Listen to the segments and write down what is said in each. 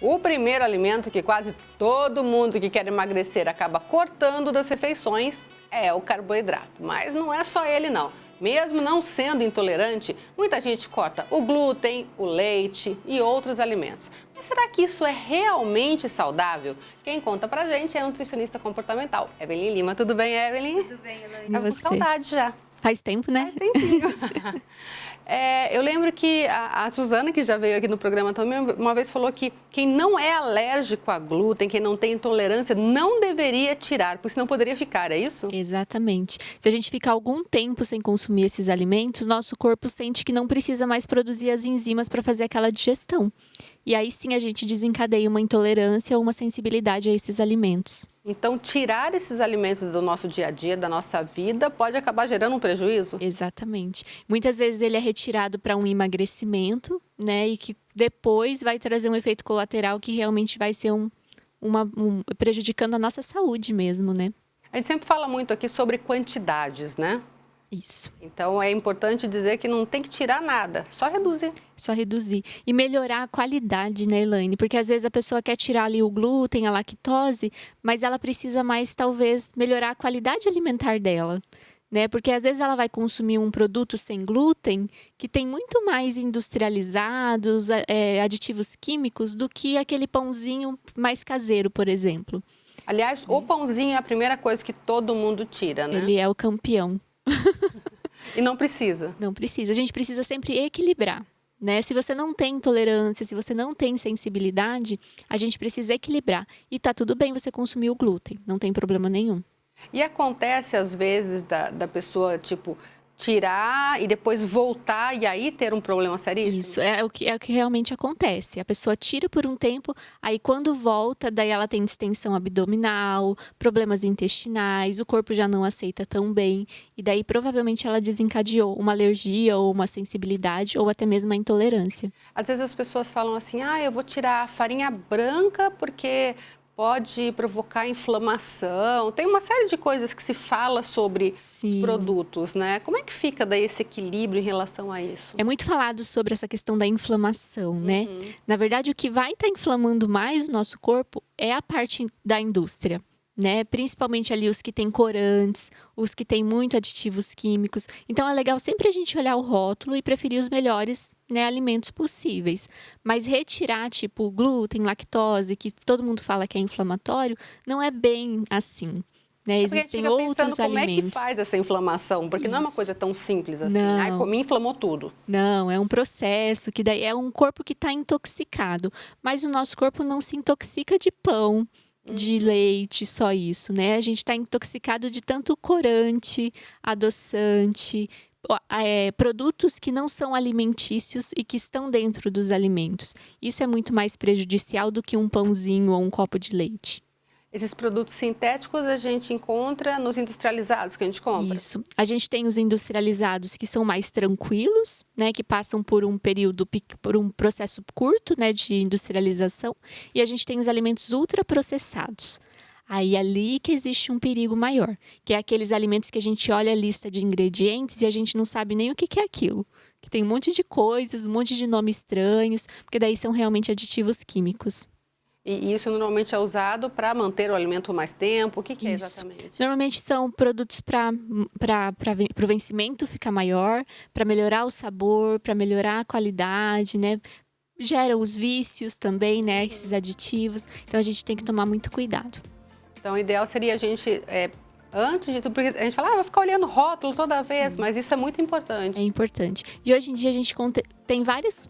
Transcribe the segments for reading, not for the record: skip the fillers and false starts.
O primeiro alimento que quase todo mundo que quer emagrecer acaba cortando das refeições é o carboidrato. Mas não é só ele, não. Mesmo não sendo intolerante, muita gente corta o glúten, o leite e outros alimentos. Mas será que isso é realmente saudável? Quem conta pra gente é a nutricionista comportamental, Evelyn Lima. Tudo bem, Evelyn? Tudo bem, Elaine. Tava com saudade já. Faz tempo, né? Faz tempinho. Eu lembro que a Suzana, que já veio aqui no programa também, uma vez falou que quem não é alérgico a glúten, quem não tem intolerância, não deveria tirar, porque senão poderia ficar, é isso? Exatamente. Se a gente ficar algum tempo sem consumir esses alimentos, nosso corpo sente que não precisa mais produzir as enzimas para fazer aquela digestão. E aí sim a gente desencadeia uma intolerância ou uma sensibilidade a esses alimentos. Então, tirar esses alimentos do nosso dia a dia, da nossa vida, pode acabar gerando um prejuízo? Exatamente. Muitas vezes ele é retirado para um emagrecimento, né? E que depois vai trazer um efeito colateral que realmente vai ser prejudicando a nossa saúde mesmo, né? A gente sempre fala muito aqui sobre quantidades, né? Isso. Então, é importante dizer que não tem que tirar nada, só reduzir. Só reduzir. E melhorar a qualidade, né, Elaine? Porque às vezes a pessoa quer tirar ali o glúten, a lactose, mas ela precisa mais, talvez, melhorar a qualidade alimentar dela. Né? Porque às vezes ela vai consumir um produto sem glúten que tem muito mais industrializados, aditivos químicos do que aquele pãozinho mais caseiro, por exemplo. Aliás, o pãozinho é a primeira coisa que todo mundo tira, né? Ele é o campeão. E não precisa? Não precisa. A gente precisa sempre equilibrar. Né? Se você não tem intolerância, se você não tem sensibilidade, a gente precisa equilibrar. E tá tudo bem você consumir o glúten, não tem problema nenhum. E acontece às vezes da pessoa, tipo, tirar e depois voltar e aí ter um problema seríssimo? Isso, é o que realmente acontece. A pessoa tira por um tempo, aí quando volta, daí ela tem distensão abdominal, problemas intestinais, o corpo já não aceita tão bem. E daí provavelmente ela desencadeou uma alergia ou uma sensibilidade ou até mesmo a intolerância. Às vezes as pessoas falam assim, eu vou tirar a farinha branca porque pode provocar inflamação. Tem uma série de coisas que se fala sobre Sim. produtos, né? Como é que fica daí esse equilíbrio em relação a isso? É muito falado sobre essa questão da inflamação, né? Na verdade, o que vai estar inflamando mais o nosso corpo é a parte da indústria. Né? Principalmente ali os que têm corantes, os que têm muito aditivos químicos. Então é legal sempre a gente olhar o rótulo e preferir os melhores, né, alimentos possíveis. Mas retirar tipo glúten, lactose, que todo mundo fala que é inflamatório, não é bem assim. Né? Existem outros alimentos. Como é que faz essa inflamação? Porque não é uma coisa tão simples assim. Não. Comi, inflamou tudo. Não, é um processo que daí é um corpo que está intoxicado. Mas o nosso corpo não se intoxica de pão, de leite, só isso, né? A gente está intoxicado de tanto corante, adoçante, produtos que não são alimentícios e que estão dentro dos alimentos. Isso é muito mais prejudicial do que um pãozinho ou um copo de leite. Esses produtos sintéticos a gente encontra nos industrializados que a gente compra? Isso. A gente tem os industrializados que são mais tranquilos, né, que passam por um processo curto, né, de industrialização, e a gente tem os alimentos ultraprocessados. Aí ali que existe um perigo maior, que é aqueles alimentos que a gente olha a lista de ingredientes e a gente não sabe nem o que é aquilo. Que tem um monte de coisas, um monte de nomes estranhos, porque daí são realmente aditivos químicos. E isso normalmente é usado para manter o alimento mais tempo? O que é exatamente? Normalmente são produtos para o vencimento ficar maior, para melhorar o sabor, para melhorar a qualidade, né? Geram os vícios também, né? Esses aditivos. Então a gente tem que tomar muito cuidado. Então o ideal seria a gente, antes de tudo, porque a gente fala, vou ficar olhando rótulo toda vez, Sim. mas isso é muito importante. É importante. E hoje em dia a gente tem várias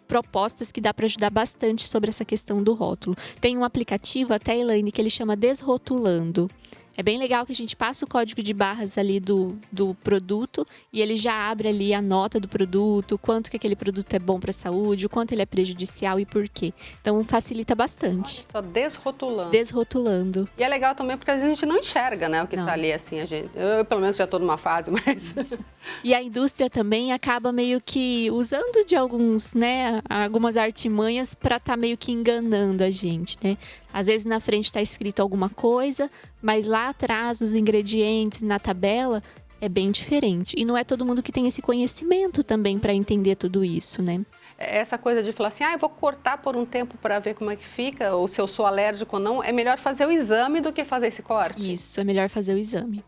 propostas que dá para ajudar bastante sobre essa questão do rótulo. Tem um aplicativo, até, Elaine, que ele chama Desrotulando. É bem legal que a gente passa o código de barras ali do produto e ele já abre ali a nota do produto, quanto que aquele produto é bom para a saúde, o quanto ele é prejudicial e por quê. Então, facilita bastante. Olha só, desrotulando. Desrotulando. E é legal também porque às vezes a gente não enxerga, né, o que está ali, assim, eu pelo menos já estou numa fase, mas... E a indústria também acaba meio que usando de algumas artimanhas para estar meio que enganando a gente, né? Às vezes na frente está escrito alguma coisa, mas lá atrás, nos ingredientes, na tabela, é bem diferente. E não é todo mundo que tem esse conhecimento também para entender tudo isso, né? essa coisa de falar assim, eu vou cortar por um tempo para ver como é que fica, ou se eu sou alérgico ou não, é melhor fazer o exame do que fazer esse corte? Isso, é melhor fazer o exame.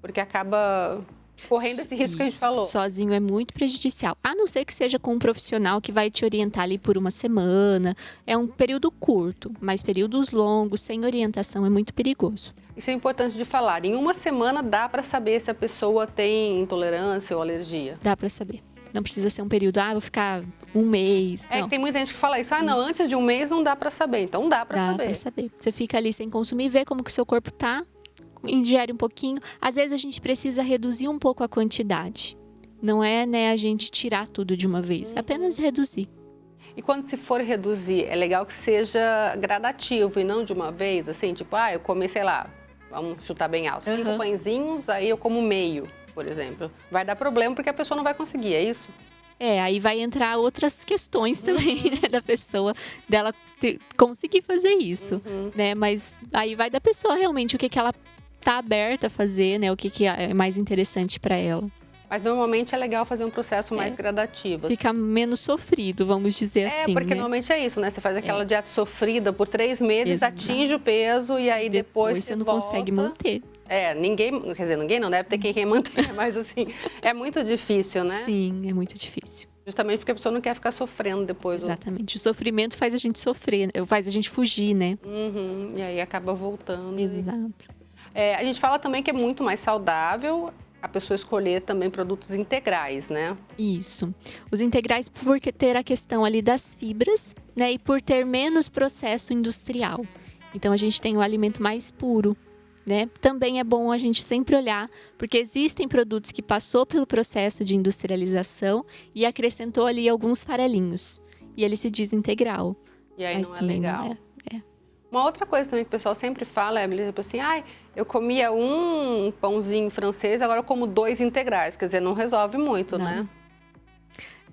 Porque acaba correndo esse risco que a gente falou. Sozinho é muito prejudicial. A não ser que seja com um profissional que vai te orientar ali por uma semana. É um período curto, mas períodos longos, sem orientação, é muito perigoso. Isso é importante de falar. Em uma semana dá para saber se a pessoa tem intolerância ou alergia? Dá para saber. Não precisa ser um período, vou ficar um mês. É que tem muita gente que fala isso, não, antes de um mês não dá para saber. Então dá para saber. Dá para saber. Você fica ali sem consumir, vê como que o seu corpo tá, ingere um pouquinho. Às vezes a gente precisa reduzir um pouco a quantidade. Não é, a gente tirar tudo de uma vez, apenas reduzir. E quando se for reduzir, é legal que seja gradativo e não de uma vez, assim, tipo, eu comi, sei lá, vamos chutar bem alto, 5 pãezinhos, aí eu como meio, por exemplo. Vai dar problema porque a pessoa não vai conseguir, é isso? Aí vai entrar outras questões também, né, da pessoa, dela conseguir fazer isso, né? Mas aí vai da pessoa realmente, o que ela tá aberta a fazer, né? O que é mais interessante para ela. Mas normalmente é legal fazer um processo mais gradativo. Fica menos sofrido, vamos dizer assim, porque normalmente é isso, né? Você faz aquela dieta sofrida por 3 meses, atinge o peso e aí depois você não volta. consegue manter. Ninguém, quer dizer, ninguém não deve ter quem manter, mas assim, é muito difícil, né? Sim, é muito difícil. Justamente porque a pessoa não quer ficar sofrendo depois. Exatamente. O sofrimento faz a gente sofrer, faz a gente fugir, né? E aí acaba voltando. Exato. A gente fala também que é muito mais saudável a pessoa escolher também produtos integrais, né? Isso. Os integrais por ter a questão ali das fibras, né? E por ter menos processo industrial. Então a gente tem o alimento mais puro, né? Também é bom a gente sempre olhar, porque existem produtos que passou pelo processo de industrialização e acrescentou ali alguns farelinhos. E ele se diz integral. E aí não é legal. Não é. Uma outra coisa também que o pessoal sempre fala é, tipo assim, eu comia um pãozinho francês, agora eu como 2 integrais. Quer dizer, não resolve muito, né?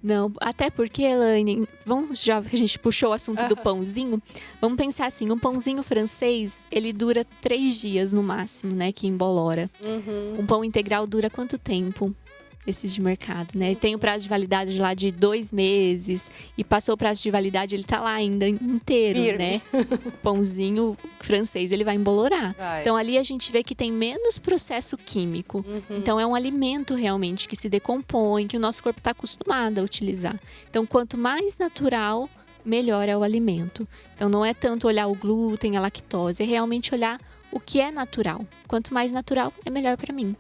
Não, até porque, Elaine, já que a gente puxou o assunto do pãozinho, vamos pensar assim, um pãozinho francês, ele dura 3 dias no máximo, né, que embolora. Um pão integral dura quanto tempo? Esses de mercado, né? Tem o prazo de validade lá de 2 meses e passou o prazo de validade, ele tá lá ainda inteiro, né? O pãozinho francês, ele vai embolorar. Então ali a gente vê que tem menos processo químico. Então é um alimento realmente que se decompõe, que o nosso corpo está acostumado a utilizar. Então quanto mais natural, melhor é o alimento. Então não é tanto olhar o glúten, a lactose, é realmente olhar o que é natural. Quanto mais natural, é melhor para mim.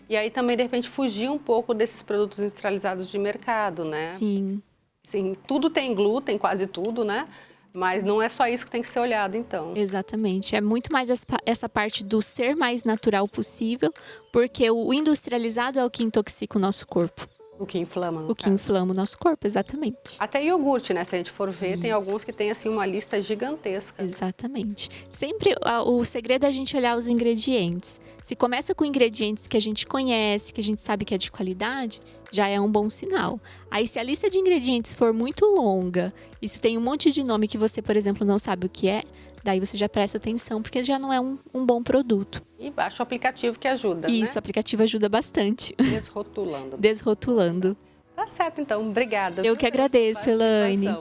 E aí também, de repente, fugir um pouco desses produtos industrializados de mercado, né? Sim. Sim, tudo tem glúten, quase tudo, né? Mas não é só isso que tem que ser olhado, então. Exatamente. É muito mais essa parte do ser mais natural possível, porque o industrializado é o que intoxica o nosso corpo. O que inflama, no O que inflama o nosso corpo, exatamente. Até iogurte, né? Se a gente for ver, tem alguns que tem, assim, uma lista gigantesca. Exatamente. Sempre o segredo é a gente olhar os ingredientes. Se começa com ingredientes que a gente conhece, que a gente sabe que é de qualidade, já é um bom sinal. Aí, se a lista de ingredientes for muito longa e se tem um monte de nome que você, por exemplo, não sabe o que é, daí você já presta atenção, porque já não é um bom produto. E baixa o aplicativo que ajuda, Isso, né? O aplicativo ajuda bastante. Desrotulando. Desrotulando. Tá certo, então. Obrigada. Eu que agradeço, Elaine.